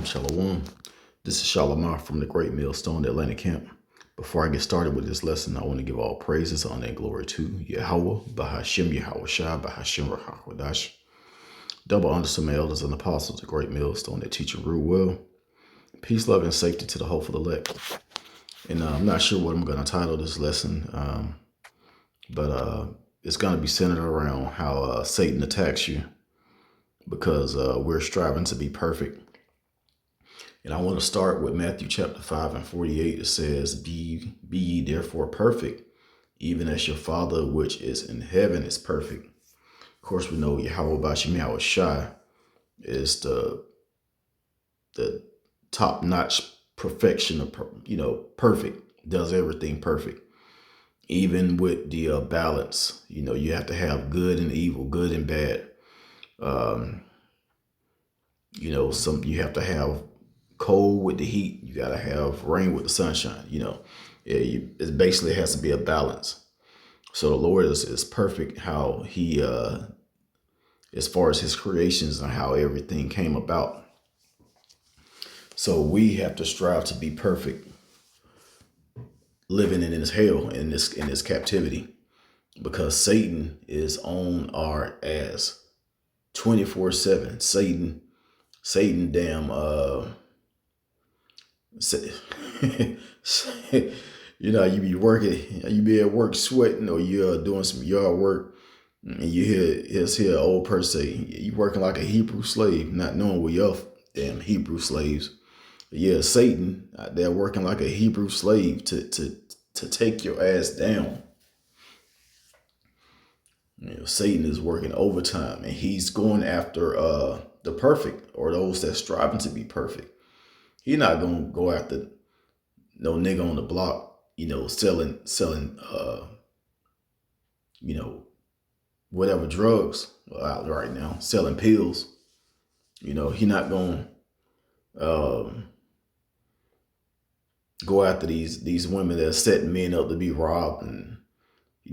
Shalom, shalom. This is Shalimar from the Great Millstone Atlanta camp. Before I get started with this lesson, I want to give all praises, honor, and glory to Yahweh, Bahashim Yahweh Shai, Bahashim Rahakwadash. Double honor to my elders and apostles, the Great Millstone that teach and rule well. Peace, love, and safety to the hopeful elect. And I'm not sure what I'm going to title this lesson, but it's going to be centered around how Satan attacks you because we're striving to be perfect. And I want to start with Matthew chapter 5 and 48. It says, Be ye therefore perfect, even as your Father which is in heaven is perfect. Of course, we know Yahweh Bashim Yahweh Shai is the top-notch perfection of, perfect, does everything perfect. Even with the balance, you have to have good and evil, good and bad. You have to have cold with the heat. You got to have rain with the sunshine. It basically has to be a balance. So the Lord is perfect how he, as far as his creations and how everything came about. So we have to strive to be perfect, living in this hell, in this captivity, because Satan is on our ass 24/7. Satan damn, you be working, you be at work sweating, or you're doing some yard work, and you hear an old person say, you working like a Hebrew slave, not knowing we are damn Hebrew slaves. But yeah, Satan out there working like a Hebrew slave to take your ass down. Satan is working overtime, and he's going after the perfect, or those that striving to be perfect. He's not gonna go after no nigga on the block, selling, whatever drugs out right now, selling pills. He not gonna go after these women that are setting men up to be robbed, and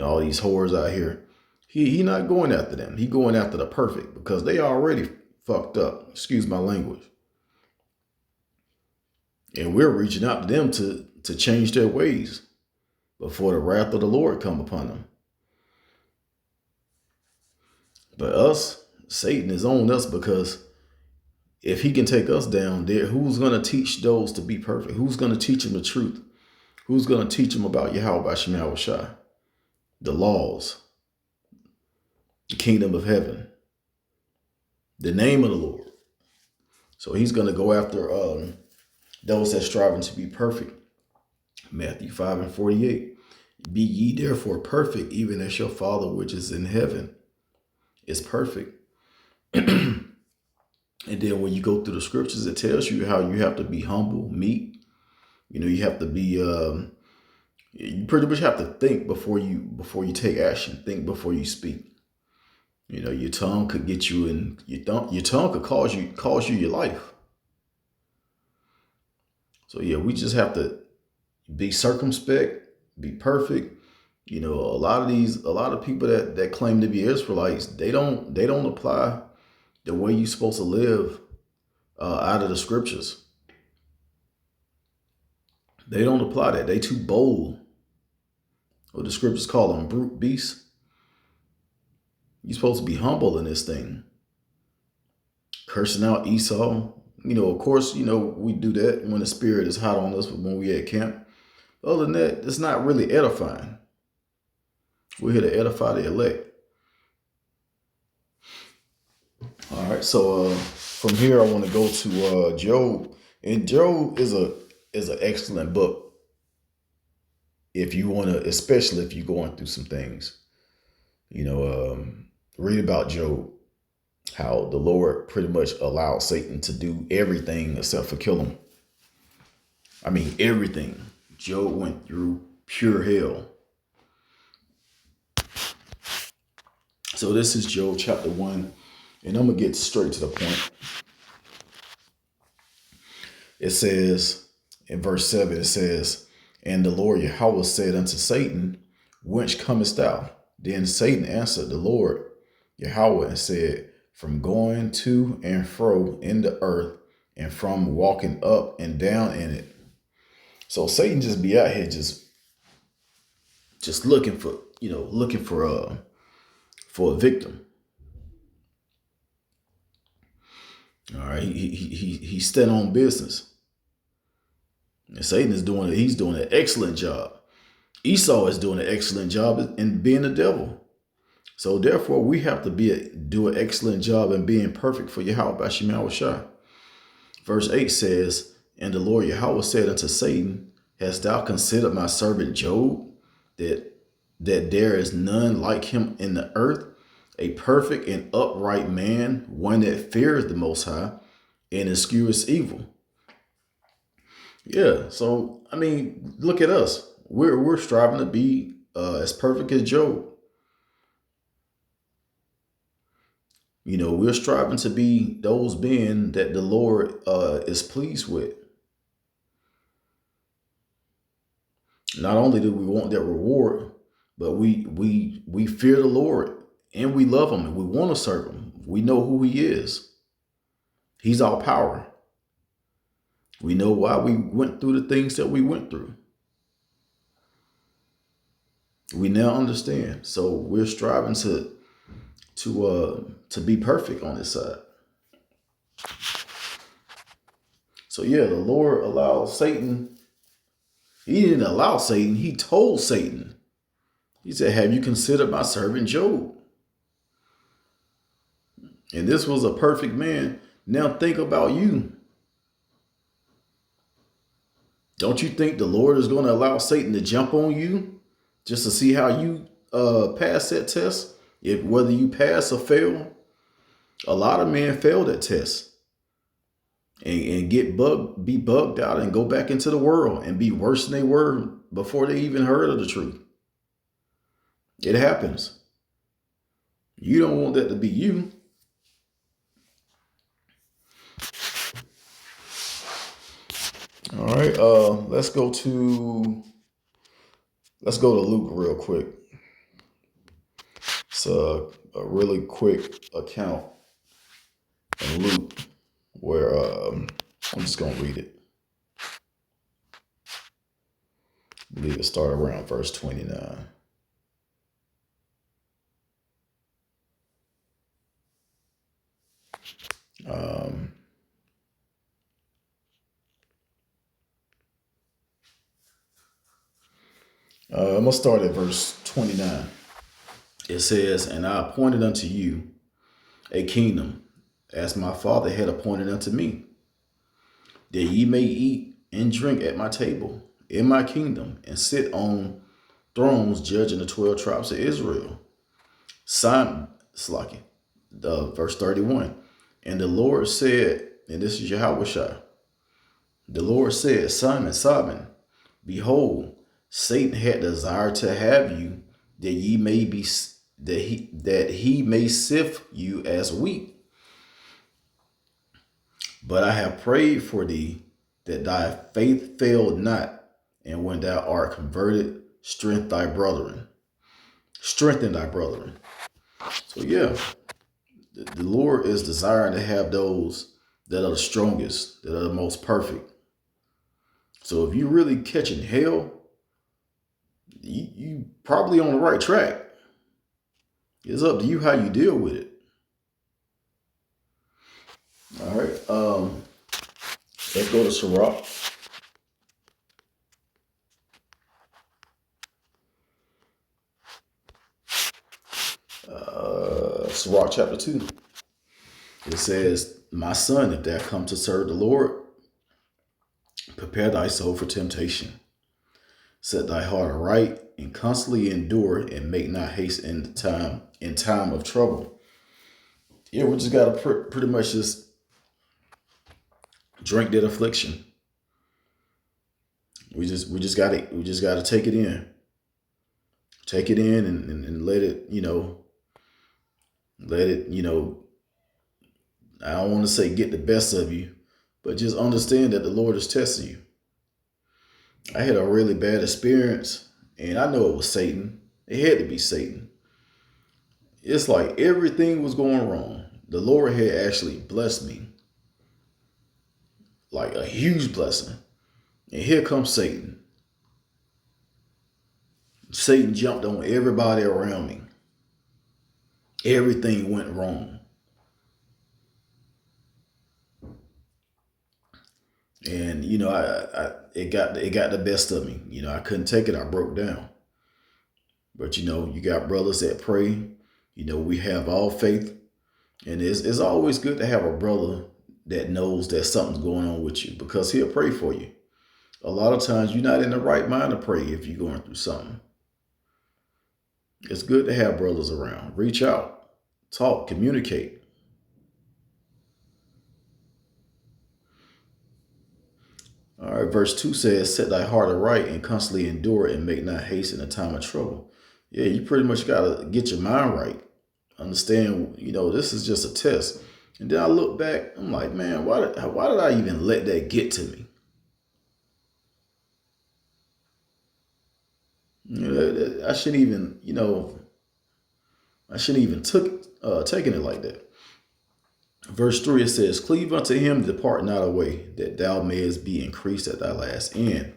all these whores out here. He not going after them. He going after the perfect, because they already fucked up. Excuse my language. And we're reaching out to them to change their ways before the wrath of the Lord come upon them. But us, Satan is on us, because if he can take us down there, who's going to teach those to be perfect? Who's going to teach them the truth? Who's going to teach them about Yahweh Bashim Yahweh Shai, the laws, the kingdom of heaven, the name of the Lord? So he's going to go after those that striving to be perfect. Matthew 5 and 48. Be ye therefore perfect, even as your Father which is in heaven is perfect. And then when you go through the scriptures, it tells you how you have to be humble, meek. You have to be, you pretty much have to think before you take action. Think before you speak. Your tongue could get you in, your tongue could cause you your life. So yeah, we just have to be circumspect, be perfect. A lot of people that claim to be Israelites, they don't apply the way you're supposed to live out of the scriptures. They don't apply that. They too bold. What the scriptures call them brute beasts. You're supposed to be humble in this thing. Cursing out Esau. Of course, we do that when the spirit is hot on us when we at camp. Other than that, it's not really edifying. We're here to edify the elect. All right, so from here I want to go to Job, and Job is an excellent book if you want to, especially if you're going through some things. Read about Job, how the Lord pretty much allowed Satan to do everything except for kill him. I mean, everything. Job went through pure hell. So this is Job chapter 1, and I'm going to get straight to the point. It says, in verse 7, it says, And the Lord Yahweh said unto Satan, Whence comest thou? Then Satan answered the Lord Yahweh and said, From going to and fro in the earth, and from walking up and down in it. So Satan just be out here just looking for, looking for a victim. All right, he's staying on business. And Satan he's doing an excellent job. Esau is doing an excellent job in being the devil. So therefore, we have to do an excellent job in being perfect for Yahweh Bashim Yahushua. Verse 8 says, and the Lord Yahweh said unto Satan, hast thou considered my servant Job, that there is none like him in the earth, a perfect and upright man, one that fears the Most High and eschews evil. Yeah, so I mean, look at us. We're striving to be as perfect as Job. We're striving to be those men that the Lord is pleased with. Not only do we want that reward, but we fear the Lord and we love him and we want to serve him. We know who he is. He's our power. We know why we went through the things that we went through. We now understand. So we're striving to be perfect on this side. So yeah, the Lord allowed Satan. He didn't allow Satan. He told Satan. He said, have you considered my servant Job? And this was a perfect man. Now think about you. Don't you think the Lord is going to allow Satan to jump on you just to see how you pass that test? Whether you pass or fail. A lot of men fail that test and be bugged out and go back into the world and be worse than they were before they even heard of the truth. It happens. You don't want that to be you. All right, let's go to Luke real quick. It's a really quick account in Luke where I'm just gonna read it. I believe it started around verse 29. I'm gonna start at verse 29. It says, and I appointed unto you a kingdom, as my father had appointed unto me, that ye may eat and drink at my table in my kingdom, and sit on thrones judging the 12 tribes of Israel. Verse 31. And the Lord said, and this is Yahushua, the Lord said, Simon, Simon, behold, Satan had desired to have you, that he may sift you as wheat. But I have prayed for thee, that thy faith fail not, and when thou art converted, strengthen thy brethren. So yeah, the Lord is desiring to have those that are the strongest, that are the most perfect. So if you're really catching hell, you probably on the right track. It's up to you how you deal with it. All right. Let's go to Sirach. Sirach chapter 2. It says, my son, if thou come to serve the Lord, prepare thy soul for temptation. Set thy heart aright and constantly endure, and make not haste in time of trouble. Yeah, we just gotta pretty much just drink that affliction. We just gotta take it in. Take it in and let it, I don't want to say get the best of you, but just understand that the Lord is testing you. I had a really bad experience, and I know it was Satan. It had to be Satan. It's like everything was going wrong. The Lord had actually blessed me. like a huge blessing. And here comes Satan. Satan jumped on everybody around me. Everything went wrong. And it got the best of me. I couldn't take it. I broke down. But you got brothers that pray. We have all faith, and it's always good to have a brother that knows that something's going on with you, because he'll pray for you. A lot of times you're not in the right mind to pray if you're going through something. It's good to have brothers around. Reach out, talk, communicate. All right, verse 2 says, set thy heart aright and constantly endure and make not haste in a time of trouble. Yeah, you pretty much got to get your mind right. Understand, this is just a test. And then I look back, I'm like, man, why did I even let that get to me? I shouldn't even, taken it like that. Verse 3, it says, cleave unto him, depart not away, that thou mayest be increased at thy last end.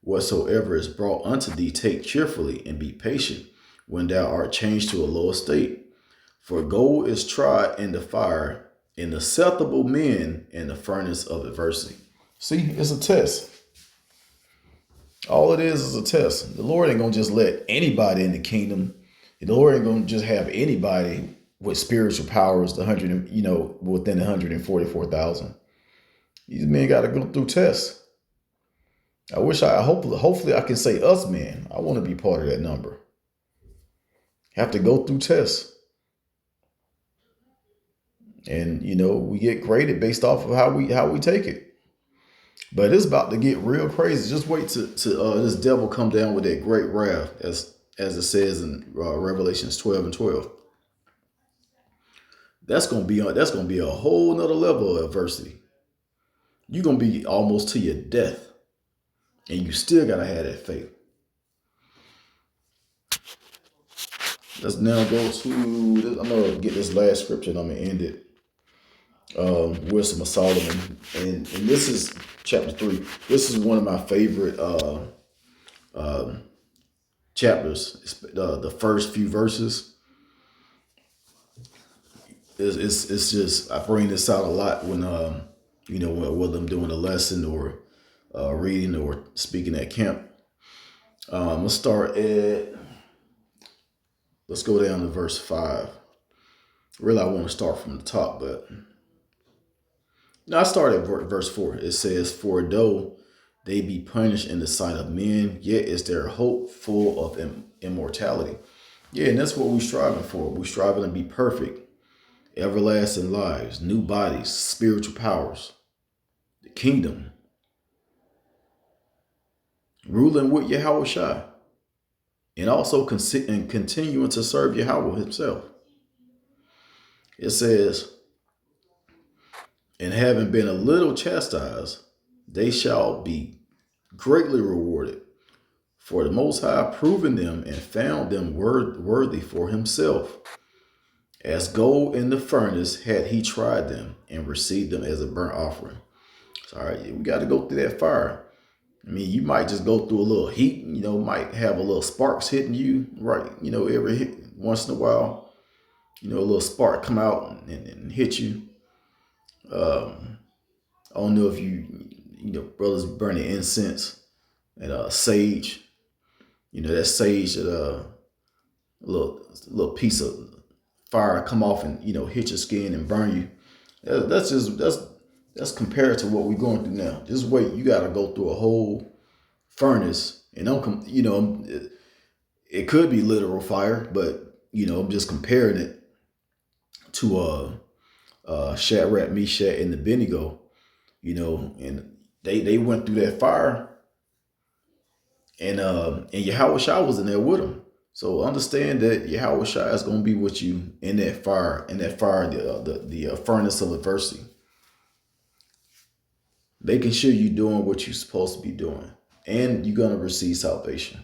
Whatsoever is brought unto thee, take cheerfully, and be patient when thou art changed to a low estate. For gold is tried in the fire, and acceptable men in the furnace of adversity. See, it's a test. All it is a test. The Lord ain't going to just let anybody in the kingdom. The Lord ain't going to just have anybody with spiritual powers, within 144,000. These men got to go through tests. Hopefully I can say us men. I want to be part of that number. Have to go through tests. And, we get graded based off of how we take it. But it's about to get real crazy. Just wait to this devil come down with that great wrath, as it says in Revelations 12:12. That's gonna be a whole nother level of adversity. You're gonna be almost to your death, and you still gotta have that faith. Let's now go to. I'm gonna get this last scripture, and I'm gonna end it. Wisdom of Solomon, and this is chapter 3. This is one of my favorite chapters. The first few verses. It's just, I bring this out a lot when whether I'm doing a lesson or reading or speaking at camp. Let's go down to verse 5. Really, I want to start from the top, but no, I start at verse 4. It says, for though they be punished in the sight of men, yet is their hope full of immortality. Yeah, and that's what we're striving for. We're striving to be perfect, everlasting lives, new bodies, spiritual powers, the kingdom, ruling with Yahweh Shai, and also continuing to serve Yahweh himself. It says, and having been a little chastised, they shall be greatly rewarded. For the Most High proven them and found them worthy for himself. As gold in the furnace had he tried them and received them as a burnt offering. So, all right, we got to go through that fire. I mean, you might just go through a little heat, might have a little sparks hitting you, right? Once in a while, a little spark come out and hit you. I don't know if brothers burning incense and sage. That sage, that a little piece of fire come off and hit your skin and burn you. That's compared to what we're going through now. Just wait, you got to go through a whole furnace, and it could be literal fire, but I'm just comparing it to Shadrach, Meshach, and Abednego, and they went through that fire, and Yahweh Shai was in there with them. So understand that Yahweh Shai is going to be with you in that fire, the furnace of adversity, making sure you're doing what you're supposed to be doing, and you're going to receive salvation.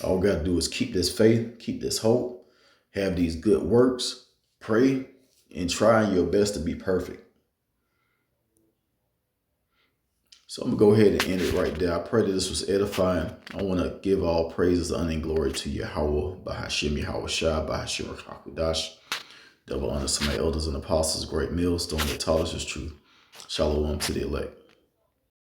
All we got to do is keep this faith, keep this hope, have these good works, pray, and try your best to be perfect. So I'm going to go ahead and end it right there. I pray that this was edifying. I want to give all praises, honor, and glory to Yahweh, Bahashim Yahweh Shai, Bahashim Hakudash. Double honor to my elders and apostles, great millstone that taught us his truth. Shalom to the elect.